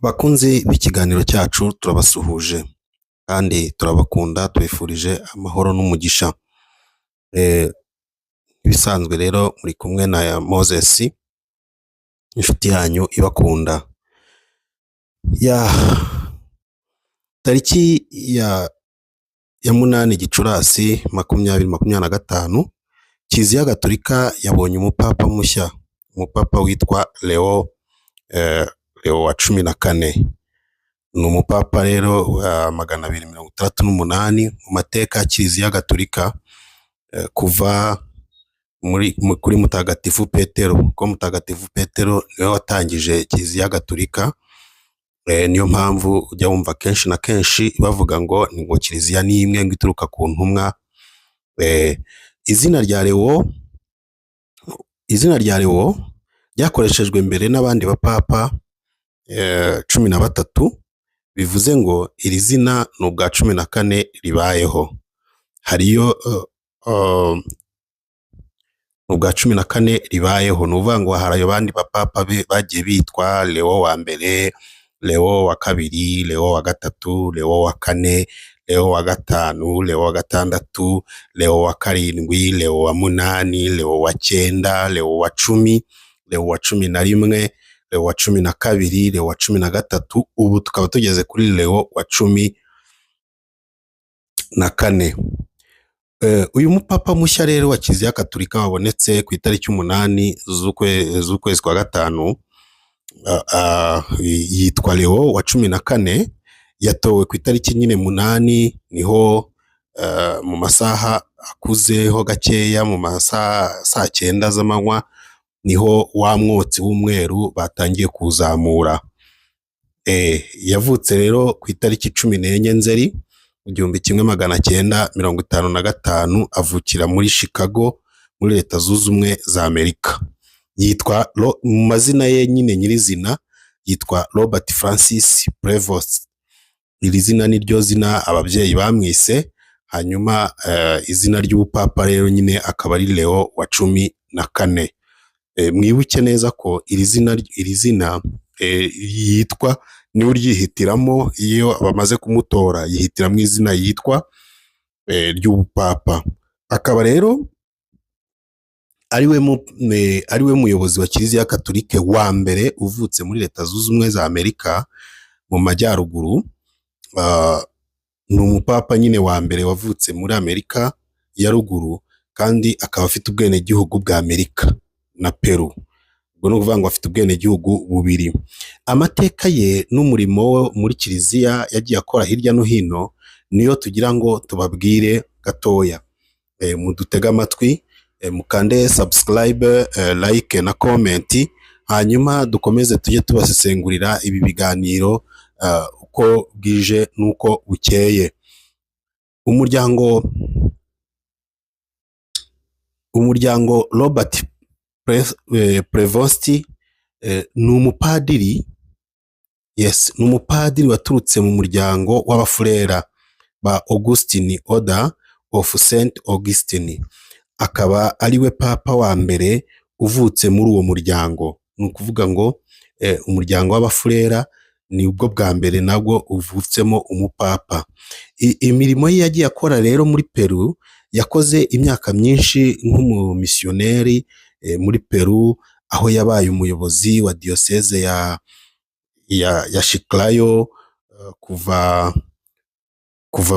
Bakunzi b'ikiganiro cyacu turabasuhuje kandi turabakunda tubifurije amahoro n'umugisha. Ibisanzwe rero muri kumwe na Moses, inshuti yanyu ibakunda. Tariki ya munani Gicurasi 2025, Kiliziya Gatolika yabonye umupapa mushya, umupapa witwa Leo wa 14. Ni umupapa rero wa 268 mu mateka ya Kiliziya Gatolika, kuva kuri Mutagatifu Petero, ko Mutagatifu Petero niwe watangije Kiliziya Gatolika. Niyo mpamvu ujya wumva kenshi na kenshi bavuga ngo Kiliziya ni imwe ngo ituruka ku ntumwa. Izina rya Leo ryakoreshejwe mbere n'abandi bapapa 13, bivuze ngo iri zina ni ubwa 14 ribayeho. Hariyo ubwa 14 ribayeho, ni uvuga ngo hari abandi bapapa bagiye bitwa Leo wa mbere, Leo wa kabiri, Leo wa gatatu, Leo wa kane, Leo wa gatanu, Leo wa gatandatu, Leo wa karindwi, Leo wa munani, Leo wa 9, Leo wa 10, Leo wa 11, Leo wa 12, Leo wa 13, ubu tukaba tugeze kuri Leo wa 14. Uyu mupapa mushya rero wa Kiliziya Gatolika wabonetse ku itariki 8 z'ukwezi kwa gatanu, yitwa Leo wa 14. Yatowe ku itariki nyine 8, niho mu masaha akuzeho gakeya, mu masaha saa 9 z'amanywa, niho wa mwotsi w'umweru batangiye kuzamura. Yavutse rero ku itariki 14 Nzeri 1955, avukira muri Chicago muri Leta Zunze Ubumwe za Amerika. Yitwa mu mazina ye nyine nyirizina yitwa Robert Francis Prevost. Iri zina ni ryo zina ababyeyi bamwise, hanyuma izina ry'ubupapa rero nyine akaba ari Leo wa 14. Mwibuke neza ko iri zina yitwa ni uryihitiramo, iyo bamaze kumutora yihitiramo izina yitwa ry'ubupapa. Akaba rero ari we muyobozi wa Kiliziya Gatolika wa mbere uvutse muri Leta Zunze Ubumwe za Amerika mu majyaruguru. Ni umupapa nyine wa mbere wavutse muri Amerika ya ruguru, kandi akaba afite ubwenegihugu bwa Amerika na Peru. Ubwo ni ukuvuga ngo afite ubwenegihugu bubiri. Amateka ye n'umurimo we muri Kiliziya yagiye akora hirya no hino niyo tugira ngo tubabwire gatoya. Mudutega amatwi, mukande subscribe, like na comment, hanyuma dukomeze tujye tubasesengurira ibi biganiro uko bwije nuko bukeye. Umuryango Robert Prevost ni umupadiri. Yes, ni umupadiri waturutse mu muryango w'abafurera ba Augustine Order of Saint Augustine. Akaba ari we papa wa mbere uvutse muri uwo muryango. Ni ukuvuga ngo umuryango w'abafurera ni ubwo bwa mbere nabwo uvutsemo umupapa. Imirimo ye yagiye akora rero muri Peru, yakoze imyaka myinshi nk'umumisiyoneri muri Peru, aho yabaye umuyobozi wa diocese ya Chiclayo kuva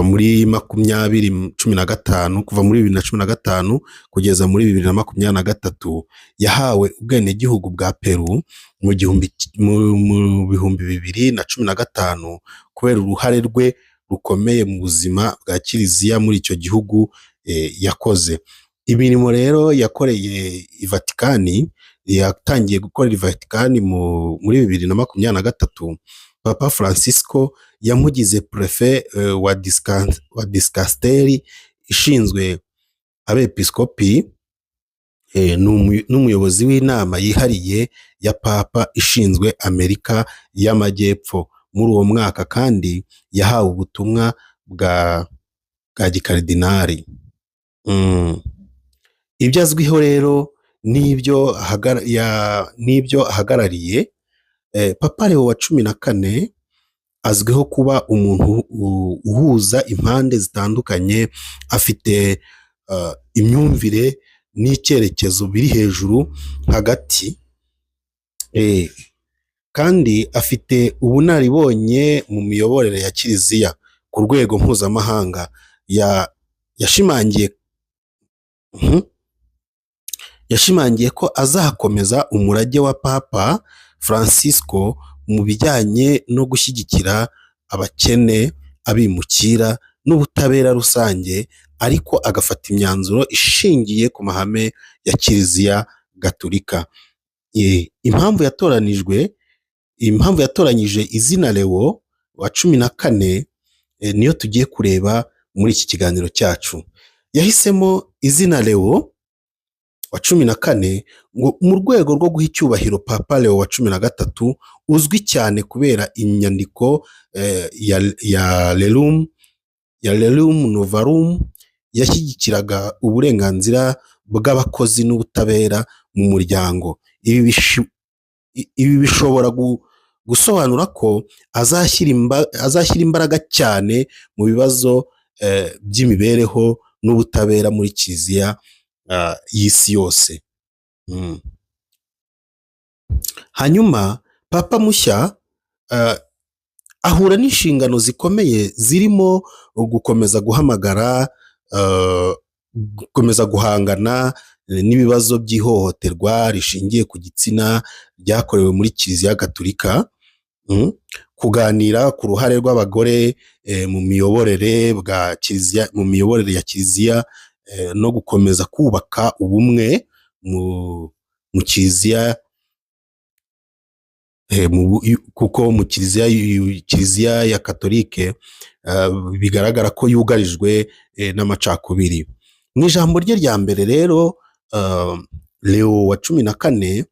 muri 2015, kuva muri 2015 kugeza muri 2023. Yahawe ubwenegihugu bwa Peru mu 2015 kubera uruhare rwe rukomeye mu buzima bwa Kiliziya muri icyo gihugu yakoze. Imirimo rero yakoreye i Vatikani, yatangiye gukorera i Vatikani muri 2023. Papa Francisco yamugize prefet wa diskasteri ishinzwe abepiskopi, n'umuyobozi w'inama yihariye ya papa ishinzwe Amerika y'Amajyepfo. Muri uwo mwaka kandi yahawe ubutumwa bwa gikaridinari. Ibyo azwiho rero n'ibyo ahagarariye Papa Leo wa 14 azwiho kuba umuntu uhuza impande zitandukanye, afite imyumvire n'icyerekezo biri hejuru hagati, kandi afite ubunararibonye mu miyoborere ya kiliziya ku rwego mpuzamahanga. Yashimangiye ko azakomeza umurage wa Papa Francisco mu bijyanye no gushyigikira abakene, abimukira n'ubutabera rusange, ariko agafata imyanzuro ishingiye ku mahame ya Kiliziya Gatolika. Impamvu yatoranyije izina Leo wa 14 niyo tugiye kureba muri iki kiganiro cyacu. Yahisemo izina Leo wa 14 ngo mu rwego rwo guha icyubahiro Papa Leo wa 13 uzwi cyane kubera inyandiko ya Rerum Novarum yashyigikiraga uburenganzira bw'abakozi n'ubutabera mu muryango. Ibi bishobora gusobanura ko azashyira imbaraga cyane mu bibazo by'imibereho n'ubutabera muri Kiliziya y'isi yose. Hanyuma Papa mushya ahura n'inshingano zikomeye zirimo gukomeza guhangana n'ibibazo by'ihohoterwa rishingiye ku gitsina ryakorewe muri Kiliziya Gatolika, kuganira ku ruhare rw'abagore mu miyoborere ya Kiliziya, no gukomeza kubaka ubumwe mu Kiliziya, kuko mu Kiliziya ya Katolike bigaragara ko yugarijwe n'amacakubiri. Mu ijambo rye rya mbere rero, Leo wa 14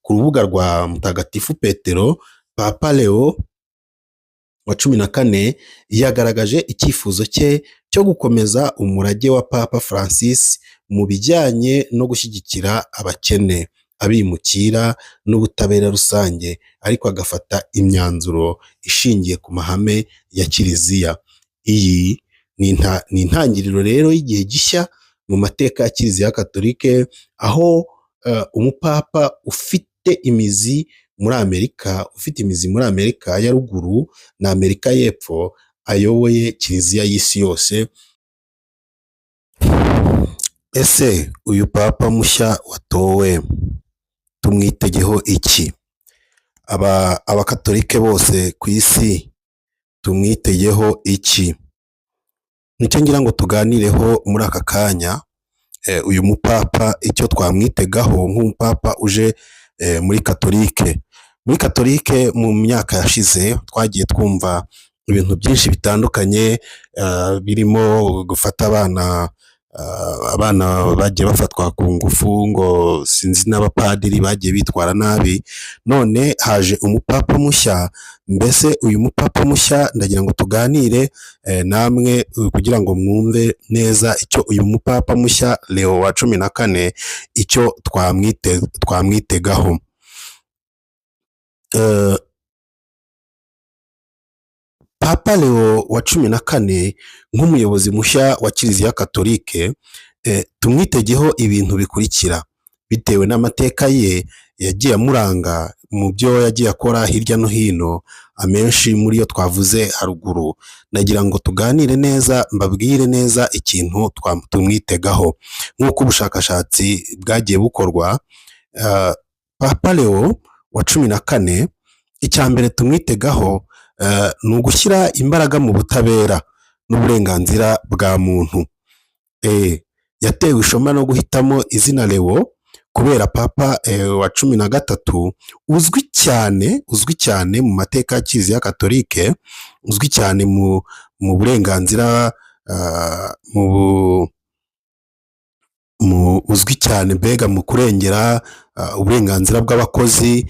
ku rubuga rwa Mutagatifu Petero, Papa Leo wa 14 yagaragaje icyifuzo cye cyo gukomeza umurage wa Papa Francis mu bijyanye no gushyigikira abakene, abimukira n'ubutabera rusange, ariko agafata imyanzuro ishingiye ku mahame ya Kiliziya. Iyi ni intangiriro rero y'igihe gishya mu mateka ya Kiliziya Gatolike, aho umupapa ufite imizi muri Amerika ya ruguru na Amerika y'Epfo ayoboye Kiliziya y'isi yose. Ese uyu Papa mushya watowe tumwitegeho iki? Abakatolike bose ku isi tumwitegeho iki? Nicyo ngira ngo tuganireho muri aka kanya. Uyu mupapa icyo twamwitegaho nk'umupapa uje muri Katolike mu myaka yashize twagiye twumva ibintu byinshi bitandukanye, birimo gufata abana bagiye bafatwa ku ngufu, ngo sinzi n'abapadiri bagiye bitwara nabi. None haje umupapa mushya. Mbese uyu mupapa mushya ndagira ngo tuganire namwe kugira ngo mwumve neza icyo uyu mupapa mushya Leo wa 14 icyo twamwitegaho. Papa Leo wa 14 nk'umuyobozi mushya wa Kiliziya Katolike, tumwitegeho ibintu bikurikira bitewe n'amateka ye yagiye amuranga mu byo yagiye akora hirya no hino, amenshi muri yo twavuze haruguru. Nagira ngo tuganire neza, mbabwire neza ikintu tumwitegaho. Nk'uko ubushakashatsi bwagiye bukorwa, Papa Leo wa 14 icya mbere tumwitegaho ni ugushyira imbaraga mu butabera n'uburenganzira bwa muntu. Yatewe ishema no guhitamo izina Leo kubera Papa wa 13 uzwi cyane mu mateka ya Kiliziya Gatolike, uzwi cyane mu burenganzira, uzwi cyane mbega mu kurengera uburenganzira bw'abakozi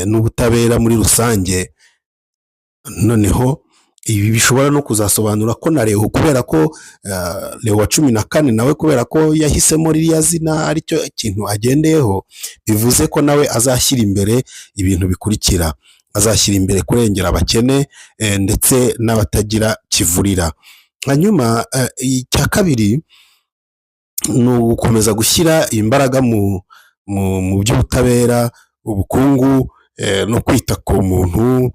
n'ubutabera muri rusange. Noneho ibi bishobora no kuzasobanura ko na Leo, kubera ko Leo wa 14 nawe kubera ko yahisemo ririya zina aricyo kintu agendeyeho, bivuze ko nawe azashyira imbere ibintu bikurikira: azashyira imbere kurengera abakene ndetse n'abatagira kivurira. Hanyuma icya kabiri ni ugukomeza gushyira imbaraga mu by'ubutabera, ubukungu no kwita ku muntu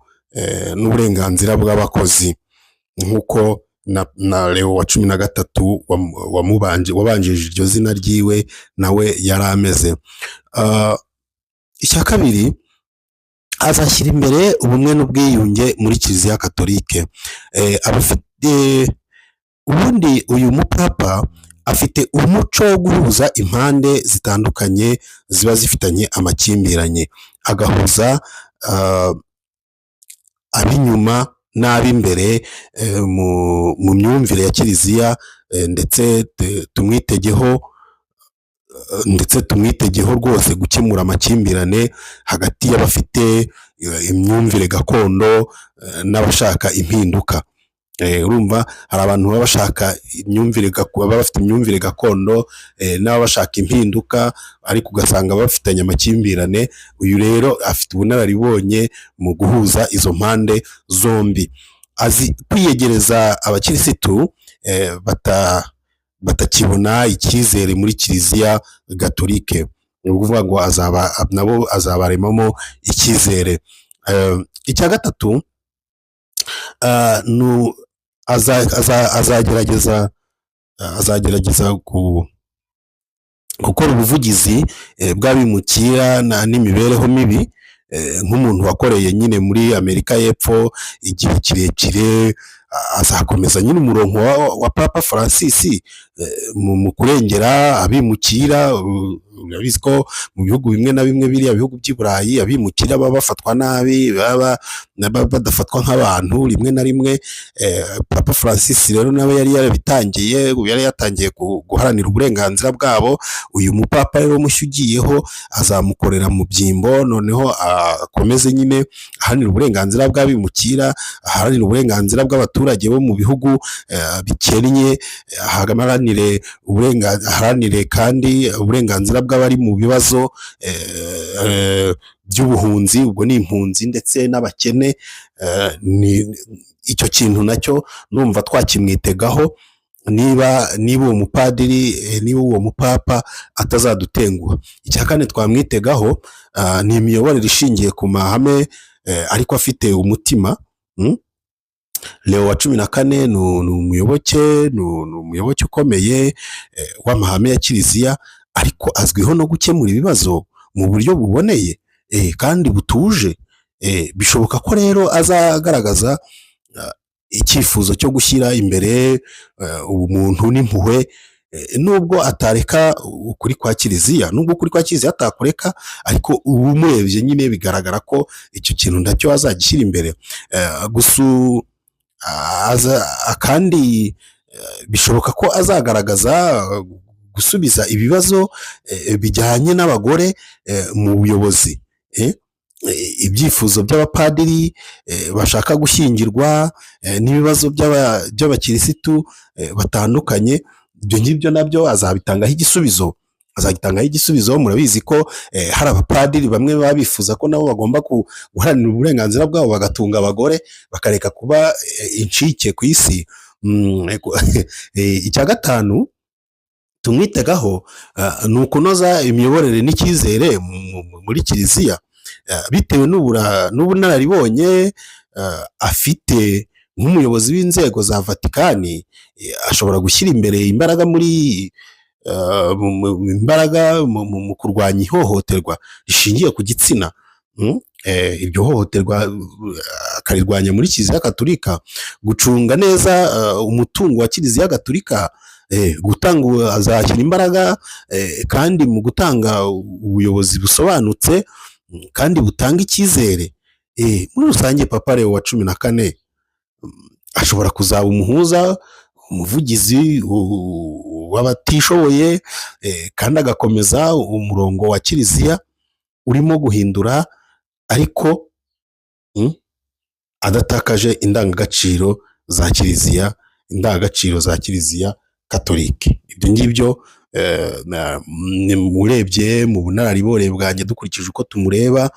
n'uburenganzira bw'abakozi, nk'uko na Leo wa 13 wabanjije iryo zina ryiwe nawe yari ameze. Icya kabiri, azashyira imbere ubumwe n'ubwiyunge muri Kiliziya Gatolike. Ubundi uyu mupapa afite umuco wo guhuza impande zitandukanye ziba zifitanye amakimbiranye, agahuza ab'inyuma n'ab'imbere mu myumvire ya Kiliziya, ndetse tumwitegeho rwose gukemura amakimbirane hagati y'abafite imyumvire gakondo n'abashaka impinduka. Urumva hari abantu baba bashaka baba bafite imyumvire gakondo n'ababa bashaka impinduka, ariko ugasanga bafitanye amakimbirane. Uyu rero afite ubunararibonye mu guhuza izo mpande zombi, azi kwiyegereza abakirisitu batakibona icyizere muri Kiliziya Gatolike. Ni ukuvuga ngo nabo azabaremamo icyizere. Icya gatatu, azagerageza gukora ubuvugizi bw'abimukira n'imibereho mibi, nk'umuntu wakoreye nyine muri Amerika y'Epfo igihe kirekire. Azakomeza nyine umurongo wa Papa Francis mu kurengera abimukira. Urabizi ko mu bihugu bimwe na bimwe, biriya bihugu by'i Burayi, abimukira baba bafatwa nabi, baba badafatwa nk'abantu rimwe na rimwe. Papa Francis rero nawe yari yatangiye guharanira uburenganzira bwabo. Uyu mupapa rero mushya ugiyeho azamukorera mu byimbo, noneho akomeze nyine aharanira uburenganzira bw'abimukira, aharanira uburenganzira bw'abaturage bo mu bihugu bikennye, aharanire kandi uburenganzira bw'abari mu bibazo by'ubuhunzi, ubwo ni impunzi ndetse n'abakene. Icyo kintu nacyo numva twakimwitegaho, niba uwo mupadiri, niba uwo mupapa atazadutenguha. Icya kane twamwitegaho ni imiyoborere ishingiye ku mahame ariko afite umutima. Leo wa 14 ni umuyoboke ukomeye w'amahame ya Kiliziya, ariko azwiho no gukemura ibibazo mu buryo buboneye kandi butuje. Bishoboka ko rero azagaragaza icyifuzo cyo gushyira imbere ubumuntu n'impuhwe, nubwo atareka ukuri kwa Kiliziya, nubwo ukuri kwa Kiliziya atakureka, ariko ubu umurebye nyine bigaragara ko icyo kintu ndacyo azagishyira imbere. Kandi bishoboka ko azagaragaza gusubiza ibibazo bijyanye n'abagore mu buyobozi, ibyifuzo by'abapadiri bashaka gushyingirwa n'ibibazo by'abakirisitu batandukanye. Ibyo ngibyo nabyo azabitangaho igisubizo. Murabizi ko hari abapadiri bamwe baba bifuza ko nabo bagomba guharanira uburenganzira bwabo, bagatunga abagore, bakareka kuba incike ku isi. Icya gatanu tumwitegaho ni ukunoza imiyoborere n'icyizere muri Kiliziya, bitewe n'ubunararibonye afite nk'umuyobozi w'inzego za Vatikani. Ashobora gushyira imbere imbaraga mu kurwanya ihohoterwa rishingiye ku gitsina. Iryo hohoterwa akarirwanya muri Kiliziya Gatolika, gucunga neza umutungo wa Kiliziya Gatolika, azashyira imbaraga kandi mu gutanga ubuyobozi busobanutse kandi butanga icyizere. Muri rusange Papa Leo wa 14 ashobora kuzaba umuhuza, umuvugizi w'abatishoboye, kandi agakomeza umurongo wa Kiliziya urimo guhindura, ariko adatakaje indangagaciro za kiliziya katolike. Ibyo ngibyo urebye mu bunararibonye bwanjye, dukurikije uko tumureba,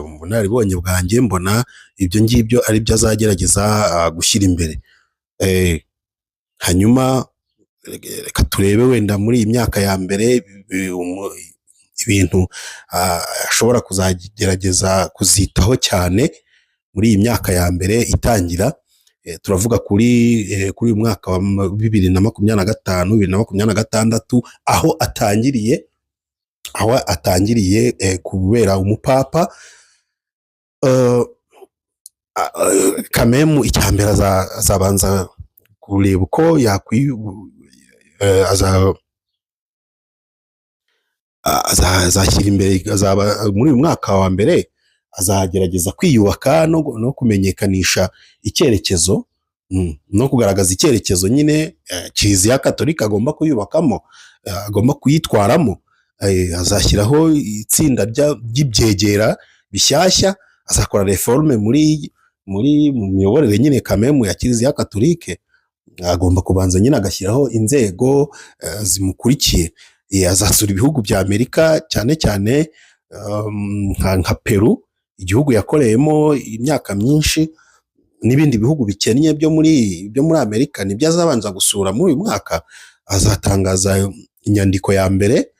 mu bunararibonye bwanjye mbona ibyo ngibyo ari byo azagerageza gushyira imbere. Hanyuma reka turebe wenda muri iyi myaka ya mbere ibintu ashobora kuzagerageza kuzitaho cyane muri iyi myaka ya mbere itangira. Turavuga kuri uyu mwaka wa 2025 2026, aho atangiriye kubera umupapa. Kamemu icyambere azabanza kureba uko azashyira imbere, muri uyu mwaka wa mbere azagerageza kwiyubaka no kumenyekanisha icyerekezo, no kugaragaza icyerekezo nyine kiliziya katolika agomba kuyubakamo, agomba kuyitwaramo. Azashyiraho itsinda ry'ibyegera bishyashya, azakora reforme mu miyoborere nyine kamemu ya kiliziya katolike. Agomba kubanza nyine agashyiraho inzego zimukurikiye. Azasura ibihugu bya Amerika, cyane cyane nka Peru, igihugu yakoreyemo imyaka myinshi, n'ibindi bihugu bikennye byo muri Amerika nibyo azabanza gusura muri uyu mwaka. Azatangaza inyandiko ya mbere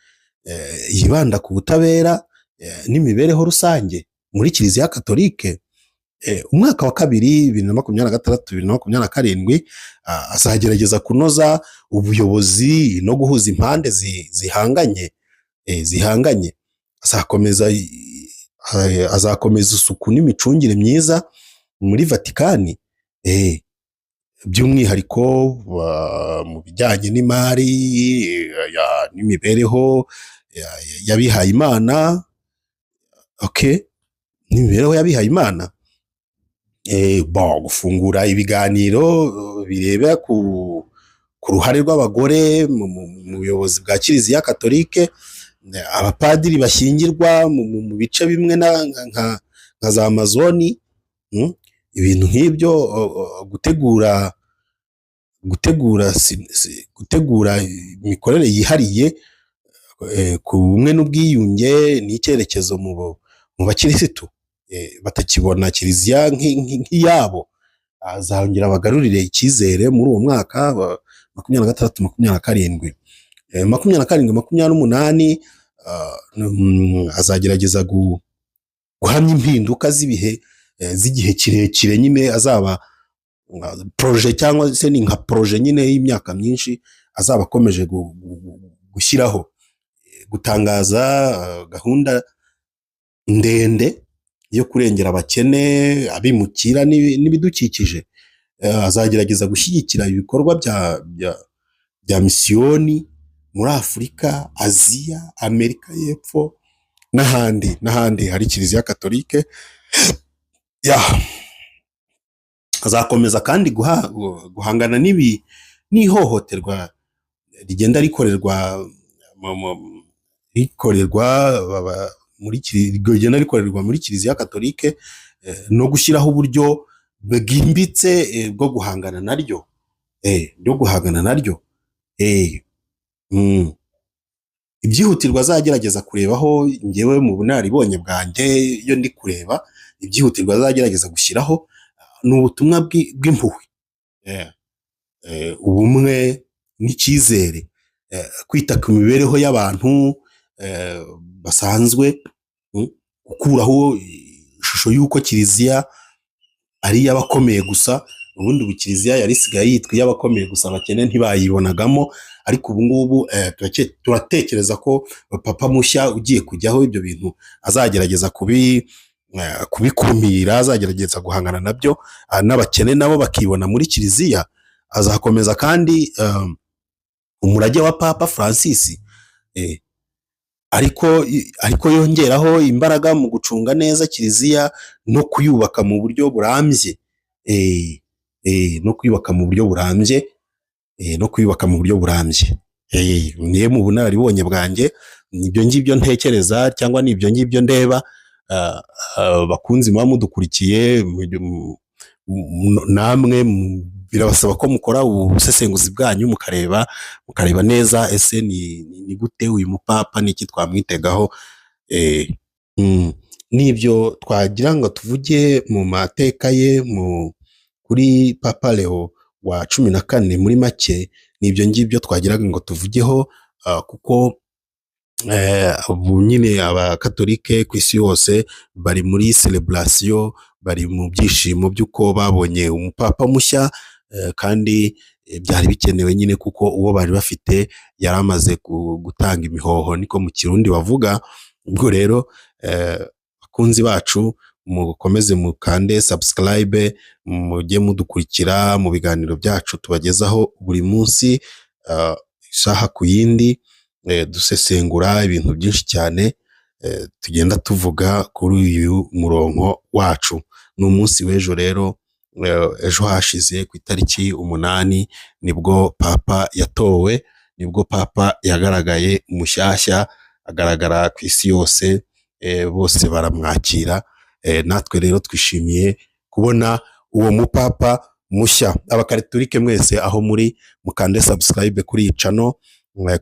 yibanda ku butabera n'imibereho rusange muri kiliziya katolike. Umwaka wa kabiri 2026 2027 azagerageza kunoza ubuyobozi no guhuza impande zihanganye. Azakomeza isuku n'imicungire myiza muri Vatikani, by'umwihariko mu bijyanye n'imari n'imibereho y'abihaye Imana. N'imibereho y'abihaye Imana, gufungura ibiganiro birebera ku ruhare rw'abagore mu buyobozi bwa kiliziya katolike, abapadiri bashyingirwa mu bice bimwe nka za Amazoni, ibintu nk'ibyo, gutegura imikorere yihariye ku bumwe n'ubwiyunge n'icyerekezo mu bakirisitu batakibona kiliziya nk'iyabo. Azongera bagarurire icyizere muri uwo mwaka wa 2026 2027 azagerageza guhamya impinduka z'igihe kirekire. Nyine azaba proje, cyangwa se ni nka proje nyine y'imyaka myinshi azaba akomeje gushyiraho, gutangaza gahunda ndende yo kurengera abakene, abimukira n'ibidukikije. Azagerageza gushyigikira ibikorwa bya misiyoni muri Afurika, Aziya, Amerika y'Epfo n'ahandi hari kiliziya katolike. Azakomeza kandi guhangana n'ihohoterwa rigenda rikorerwa muri kiliziya katolike, no gushyiraho uburyo bwimbitse bwo guhangana naryo. Ibyihutirwa azagerageza kurebaho, ngewe mu bunararibonye bwanjye iyo ndi kureba ibyihutirwa azagerageza gushyiraho, ni ubutumwa bw'impuhwe, ubumwe n'icyizere, kwita ku mibereho y'abantu basanzwe, gukuraho ishusho y'uko kiliziya ari iy'abakomeye gusa. Ubundi ubu kiliziya yari isigaye yitwa iy'abakomeye gusa, abakene ntibayibonagamo, ariko ubu ngubu turatekereza ko papa mushya ugiye kujyaho ibyo bintu azagerageza kubikumira, azagerageza guhangana nabyo, n'abakene nabo bakibona muri kiliziya. Azakomeza kandi umurage wa Papa Francis, ariko yongeraho imbaraga mu gucunga neza kiliziya no kuyubaka mu buryo burambye, niyo mu bunararibonye bwanjye, nibyo ngibyo ntekereza, cyangwa nibyo ngibyo ndeba bakunzi muba mudukurikiye namwe birabasaba ko mukora ubusesenguzi bwanyu mukareba neza ese ni gute uyu mupapa niki twamwitegaho. Nibyo twagira ngo tuvuge mu mateka ye kuri Papa Leo wa 14 muri make. Nibyo ngibyo twagiraga ngo tuvugeho, kuko ubu nyine abakatolike ku isi yose bari muri celebration, bari mu byishimo by'uko babonye umupapa mushya, kandi byari bikenewe nyine kuko uwo bari bafite yari amaze gutanga imihoho, niko mu Kirundi bavuga. Ubwo rero bakunzi bacu mukomeze mukande subscribe, mujye mudukurikira mu biganiro byacu tubagezaho buri munsi, isaha ku yindi, dusesengura ibintu byinshi cyane, tugenda tuvuga kuri uyu murongo wacu. N'umunsi w'ejo rero, ejo hashize ku itariki 8 nibwo papa yatowe, nibwo papa yagaragaye mushyashya, agaragara ku isi yose, bose baramwakira. Natwe rero twishimiye kubona uwo mupapa mushya. Abakatolike mwese aho muri, mukande subscribe kuri iyi channel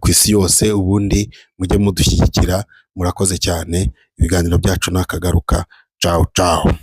ku isi yose, ubundi mujye mudushyigikira. Murakoze cyane, ibiganiro byacu nakagaruka. Ciao ciao.